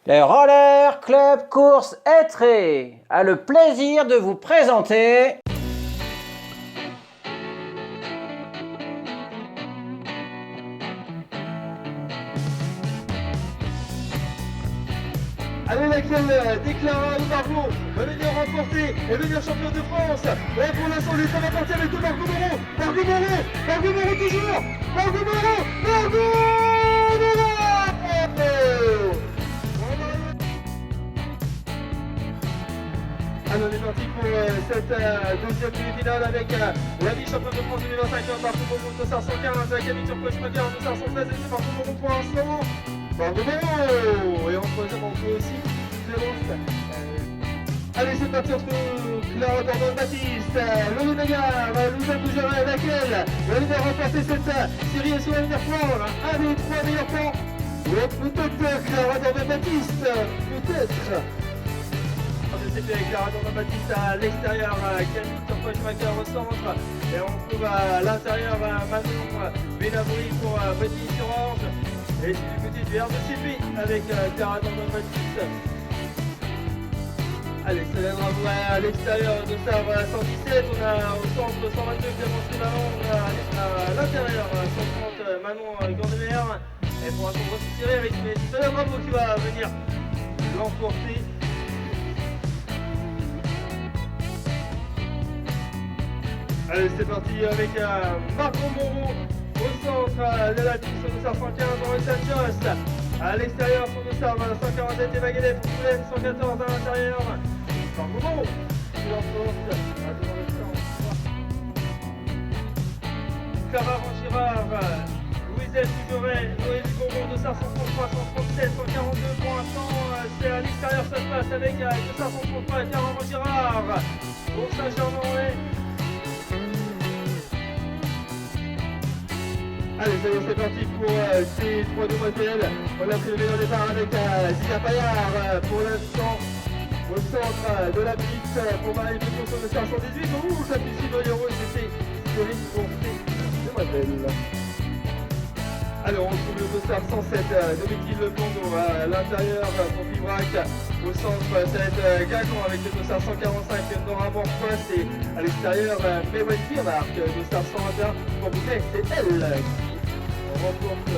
Le Roller Club Course Étré a le plaisir de vous présenter Allez laquelle déclara Margot va venir remporter et venir champion de France. Là pour l'instant ça va partir avec tout Margot Moreau. Margot Moreau toujours. Margot Moreau. Alors on est parti pour cette deuxième demi-finale avec la vice-championne de France 2025, Margot Moreau, 215, Camille Turcot-Schmager, 216 et c'est Margot Moreau pour l'instant. Margot Moreau. Et en troisième on peut aussi allez, c'est parti entre Clara Dornan-Baptiste, Laurie Nagard, Louisa Bougerin avec elle. Elle va remporter cette série et sur la meilleure plan, un des trois meilleurs plans. Peut-être Clara Dornan-Baptiste, peut-être. C'était Clara Dornan-Baptiste à l'extérieur, Camille Turcot-Schmager au centre. Et on trouve à l'intérieur Manon Benabri pour Petit-sur-Orge. Et c'est du côté du RDCP avec Clara Dornan-Baptiste. Allez, Célène Bravo à l'extérieur de Sarre 117, on a au centre 122 Clémence Manon, on a à l'intérieur 130 Manon Gandemer. Et pour l'instant on va se tirer avec Célène Bravo qui va venir l'emporter. Allez, c'est parti avec Margot Moreau au centre de la piste sur 115 dans le Saint-Just. À l'extérieur sur le Sarre 147 Eva Guédet pour Poulaine 114 à l'intérieur. Margot Moreau qui l'emporte devant le centre. Clara Girard, Louisette Dujoret, Noémie Bourbon 233, 137, 142 pour l'instant. C'est à l'extérieur ça se passe avec 233 Clara Girard pour Saint-Germain-en-Laye. Allez, c'est parti pour ces trois demoiselles. On a pris le meilleur départ avec Zia Paillard pour l'instant au centre de la piste pour Marie Pétion sur le 518. Ouh, la piscine de l'Héros, c'était Céline pour ces demoiselles. Alors, on trouve le dossard 107 de Betty Leblondeau à l'intérieur pour Pibrac. Au centre, ça va être Gagon avec le dossard 145 Nora Morfois. Et à l'extérieur, Mewen Piermark, dossard 121 pour Bouquet, c'est elle. On remporte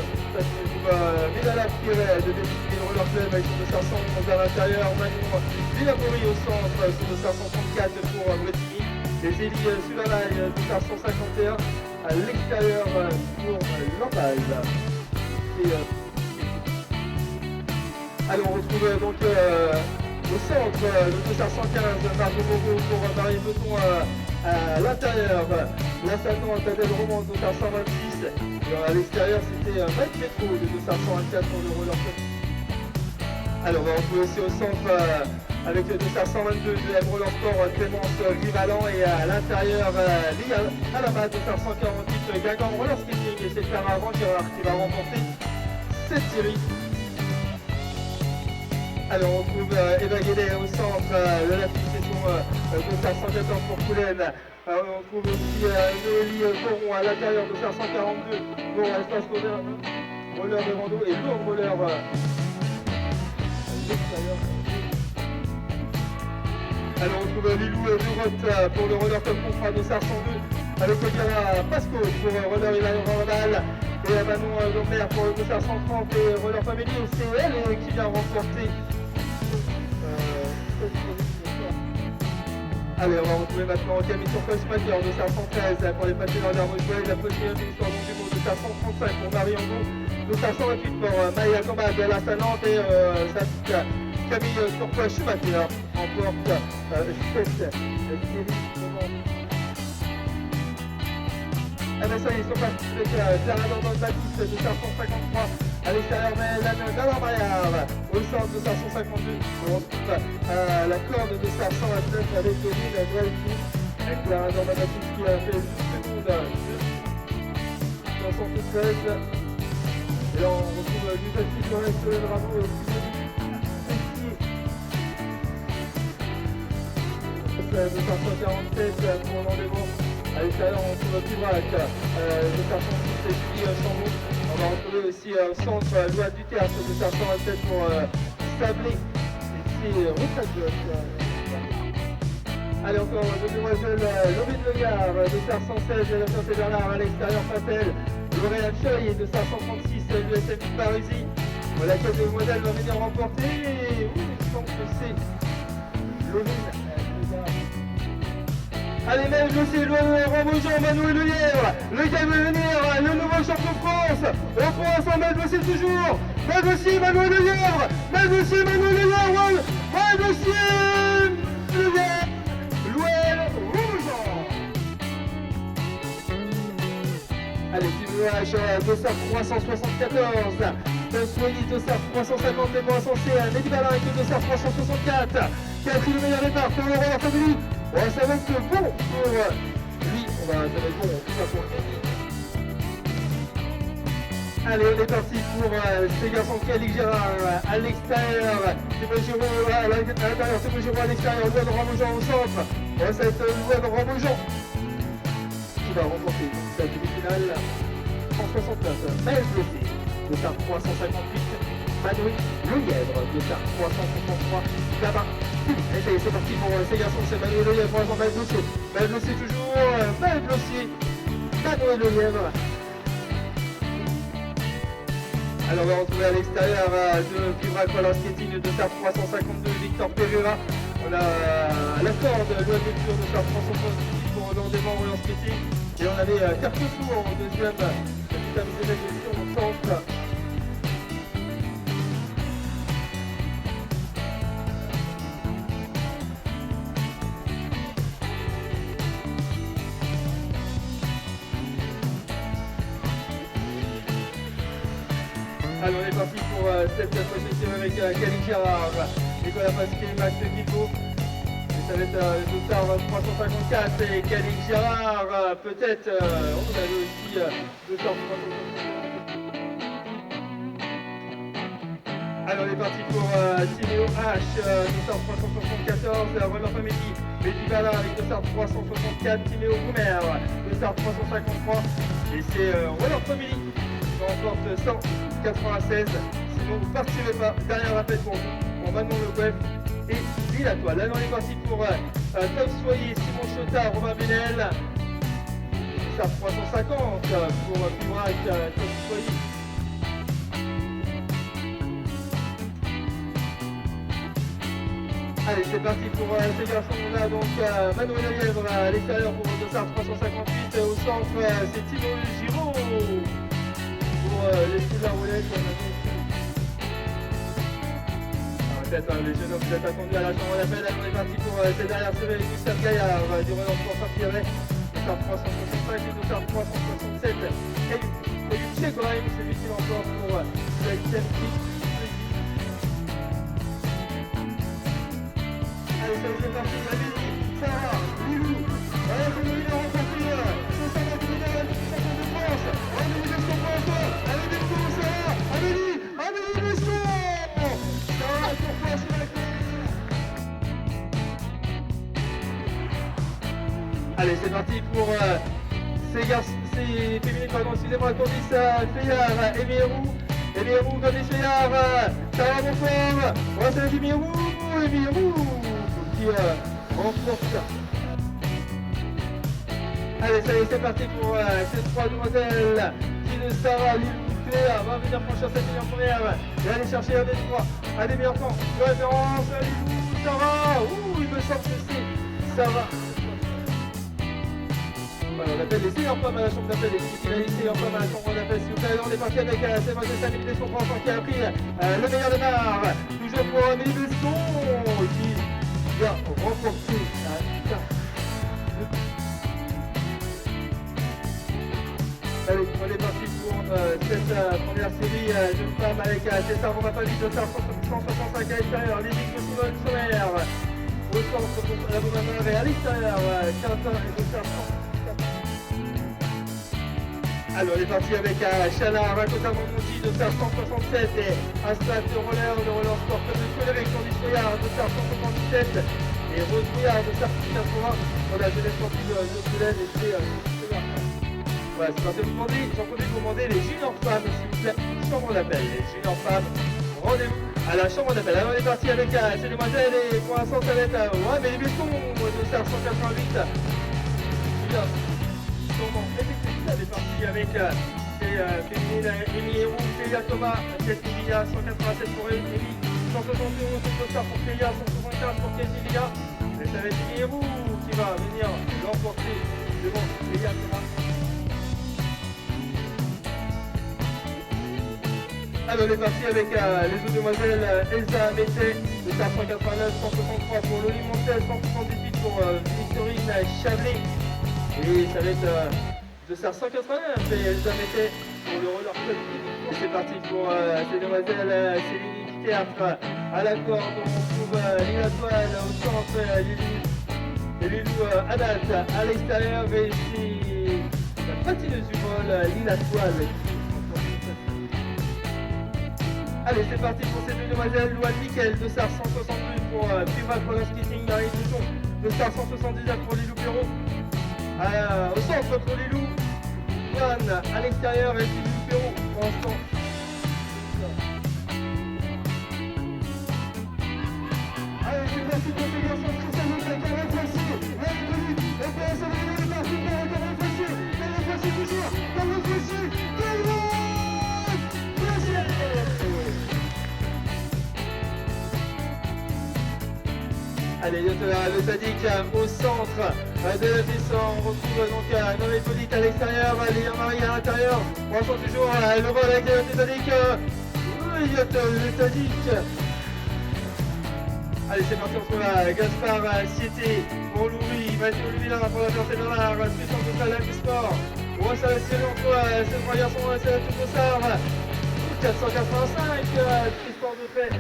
Médala Piret de Bénéfice Roller Club avec son dossard 111 à l'intérieur. Manon Villapori au centre, son dossard 134 pour Bretigny. Et Zélie Sulalaï, dossard 151 à l'extérieur pour Lamballe. Alors on retrouve donc au centre le dossard 115 Margot Moreau pour Marie Beton à l'intérieur. L'ascendante Adèle Roman, dossard 126. Et à l'extérieur c'était Mike Petro de dossard 124 pour le roller club. Alors on va retrouver aussi au centre avec le dossard 122 de M Roller Sport Clémence Rivalan et à l'intérieur Lia à la base dossard 148 Guingamp Roller Skating et c'est Clara Girard qui va remporter cette série. Alors on trouve Eva Guédet au centre de la piste et son dossard 114 pour Poulaine. On trouve aussi Noélie Coron à l'intérieur dossard 142 pour Espace Roller de Rando et Lourd Roller l'extérieur. Alors on trouve Lilou Durotte pour le Roller Club Contrat dossard 102 avec Odira Pasco pour Roller Ilan Randal et Manon Lambert pour le dossard 130 et Roller Family. C'est elle qui vient remporter Allez, on va retrouver maintenant Camille Turcot-Schmager de 513 pour les patineurs d'Armoujoie et la première victoire du monde de 535 pour Marie Angon, de 528 pour Maya Gambad de la Salante et Camille Turcot-Schmager remporte cette série. Ah ben ça y est, ils sont partis avec Clara Dornan-Baptiste de 553 à l'extérieur, mais Dana Maillard au centre de 552. On retrouve la corde de 529 avec Lille Dreyfus avec Clara Dornan-Baptiste qui a fait 12 secondes de 73. Et là on retrouve Giuseppe Flores sur le drapeau au de 547 pour l'endément. À l'extérieur, on retrouve Pibrac, de 506 et Julie Chambon. On va retrouver aussi au centre Loi du Théâtre de 527 pour Sablé. Et c'est retraite gauche. Allez, encore deux demoiselles, Laurine Legard, de Star 116, et la Santé Bernard à l'extérieur Fatel. L'Oréal Cheuil de Star 136, l'USM Parisie. Voilà, quelle demoiselle va venir remporter. Oui, je pense que c'est Laurine Legard. Allez, même aussi, Ramoujon, Manuel Le Lièvre, le gars veut venir, le nouveau champion de France. On prend ensemble, Manuel aussi toujours. Manuel aussi, Manuel Le Lièvre. Manuel aussi, Manuel Le Lièvre. Manuel aussi, Le Lièvre. Louel Ramoujon. Allez, Timoage, Dossard 374. Soigny, Dossard 350, les points censés. Mehdi Balin avec le Dossard 364. Catherine, le meilleur départ pour le Royal Family. Ouais, ça va être bon pour lui. Ça va être bon, tout ça pour lui. Allez, on est parti pour ces garçons qui Alix Gérard à l'extérieur. C'est Giro à l'intérieur, c'est Giro à l'extérieur. Louane Ramoujon au centre. Ouais, ça va être Louane Ramoujon qui va remporter sa demi-finale. 169, Maël Blessé, de Star 358. Manuel Le Lièvre, de Star 363. Là-bas. Et ça y est, c'est parti pour ces garçons, c'est Manuel Le Lièvre pour l'instant, Maël Blessé. Maël Blessé toujours, Maël Blessé. Manuel Le Lièvre. Alors on va retrouver à l'extérieur de Vibra Color Skating de Star 352, Victor Pereira. On a la corde de la lecture de Star 366 pour le démon Roland Skating. Et on avait Cartefou en deuxième, terminé la gestion au centre. Alors on est parti pour cette possession avec Alix Gérard, Nicolas Pasquier, Max Guido. Et ça va être Dossard 354 et Alix Gérard, peut-être, on avait aussi Dossard 354. Alors on est parti pour Timéo H, Dossard 374, Roland Family, Mehdi Balin avec Dossard 364, Timéo Goumer, Dossard 353. Et c'est Roland Family qui remporte 196, sinon vous ne partirez pas. Derrière rappel pour vous, on va dans le web et il à toi. Là on est parti pour Tom Soyer, Simon Chotard, Romain Benel. Ça 350 pour Vibra avec Tom Soyer. Allez, c'est parti pour ces garçons. On a donc Manuel Le Lièvre à l'extérieur pour Dossard 358. Au centre, c'est Thibaut Giraud. Les sous de la roulette, peut-être les jeunes hommes vous êtes attendus à la chambre d'appel. On est parti pour ces dernières séries. Gustave Gaillard du Renan Sport Saint-Pierre, Dossard 365 et Dossard 367. Et du Tché quand même, c'est lui qui l'emporte pour la 7e prix. Allez, c'est parti, Malédi, Sarah, Lilou. Allez, c'est lui qui a remporté son salaire de médaille de champion de France. Amélie Besson pour encore. Allez, Besson, Sarah, Amélie Besson. Sarah, pour toi, c'est la clé. Allez, c'est parti pour ces garçons, ces féminines, pardon, excusez-moi, Candice Fayard, Émirou, Candice Fayard, Sarah Bonfort. On va saluer Émirou qui remporte. Allez, ça y est, c'est parti pour ces trois demoiselles qui de Sarah, Lilou, Claire va venir franchir cette ligne en première et aller chercher un des meilleurs temps de référence. Lilou, Sarah, il me semble que c'est Sarah. Voilà, on appelle les seniors femmes à la chambre d'appel, les finalistes seniors femmes à la chambre d'appel, s'il vous plaît. On est parti avec Sébastien Samil Besson pour enfants qui a pris le meilleur départ. Toujours pour Amélie Besson qui va remporter Allez, on est parti pour cette première série de femmes avec César Romain Famille, Dossard 165 à l'extérieur, Lévik de Simone Sommer, au centre pour la Beaumanoir et à l'extérieur, Quentin et Dossard 165. Alors, on est parti avec Chalard, Rakota Monti, Dossard 167 et Astat de roller sport comme le Coléric, Candice Fayard, Dossard 177 et Rose Bouillard, Dossard 181 pour la jeunesse sportive de Soulaine et c'est voilà, c'est parti, j'en profite pour demander les juniors femmes, s'il vous plaît, chambre d'appel, les juniors femmes, rendez-vous à la chambre d'appel. Alors on est parti avec ces demoiselles et pour l'instant ça va être ouais mais les bétons de Star 188. Bien, sûrement effectif. Elle est partie avec ces féminines Amy Héroux, Clélia Thomas, 7 Villa, 187 pour Amy, 171 c'est Star pour Clélia, 175 pour Casey Villa. Et ça va être Amy Héroux qui va venir l'emporter devant Clélia Thomas. Alors on est parti avec les autres demoiselles Elsa Mété de Star 189, 163 pour Loli Montel, 178 pour Victorine Chablé. Et ça va être de Star 189 et Elsa Mété pour le roller club. Et c'est parti pour ces demoiselles Céline du théâtre à la corde. On trouve Lila Toile au centre, et Lilou Haddad à l'extérieur. Et c'est la patineuse du vol Lila Toile. Allez, c'est parti pour ces deux demoiselles. Louane Mickel de Star 162 pour Primal Roller Skating, Marie Bouchon de Star 179 pour Lilou Perrault. Au centre pour Lilou. Louane à l'extérieur et Lilou Perrault pour l'instant. Allez, c'est parti pour ces garçons qui s'annoncent la carrière facile. L'inconnu, et pour ça va aller parti pour la carrière facile. Carrière facile toujours, carrière facile. Allez, le Sadiq au centre de la piste. On retrouve donc Noé Polite à l'extérieur, Léa Marie à l'intérieur. On ressent toujours le vol avec le Sadiq. Le Sadiq. Allez, c'est parti, on trouve Gaspard Cité pour Louis, Mathieu Louis pour la Percée Bernard, puissance de salle du sport. On va sélectionner entre ces trois garçons, c'est la Tour de Star. 485, Tristan de Paix.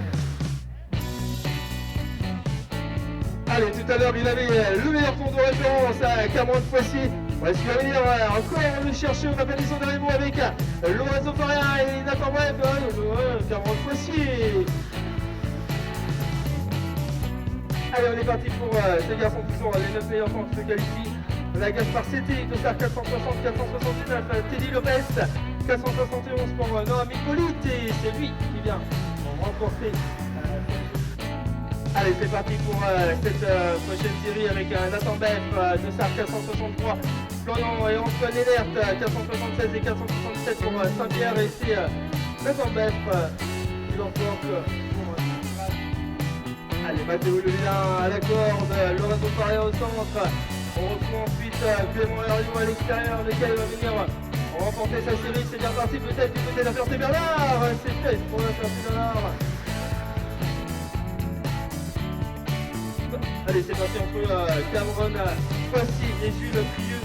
Allez, tout à l'heure, il avait le meilleur tour de référence à Cameron Foissy. Est-ce qu'il va venir encore le chercher au répétition derrière nous avec Lorenzo Faria et Nathan Bref. Cameron Foissy. Allez, on est parti pour ces garçons qui sont les 9 meilleurs temps qui se qualifient. La Gaspard City, de Star 460, 479, Teddy Lopez, 471 pour Noam Hippolyte, et c'est lui qui vient remporter. Allez, c'est parti pour cette prochaine série avec Nathan Beff de Star 463, Florian et Antoine Hélert, 476 et 467 pour Saint-Pierre, et c'est Nathan Beff qui l'emporte. Allez, Mathéo Lelin à la corde, Lorenzo Faria au centre. On retrouve ensuite Clément Herriot à l'extérieur, lequel va venir remporter sa série. C'est bien parti peut-être du côté de la Ferté-Bernard. C'est fait pour la Ferté-Bernard. Allez, c'est parti entre Cameron Foissy et Jules Prieux.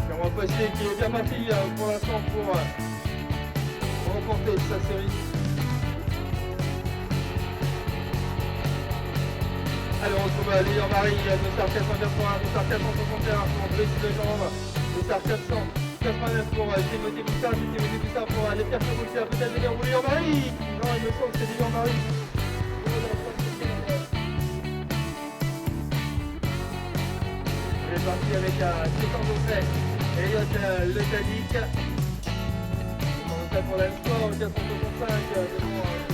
Cameron Foissy qui est bien parti pour l'instant pour remporter sa série. Allez, on retrouve Léon Marie de Star 481, de Star 461 pour Brice Legendre, de Star 489 pour Timothée Boussard, et Timothée Boussard pour les Pierre Chevaux qui va peut-être venir pour Léon Marie. Non, il me semble que c'est Léon Marie. On est parti avec Stéphane Beaufret, Elliot Le Sadiq. On va pour la sport, 465 devant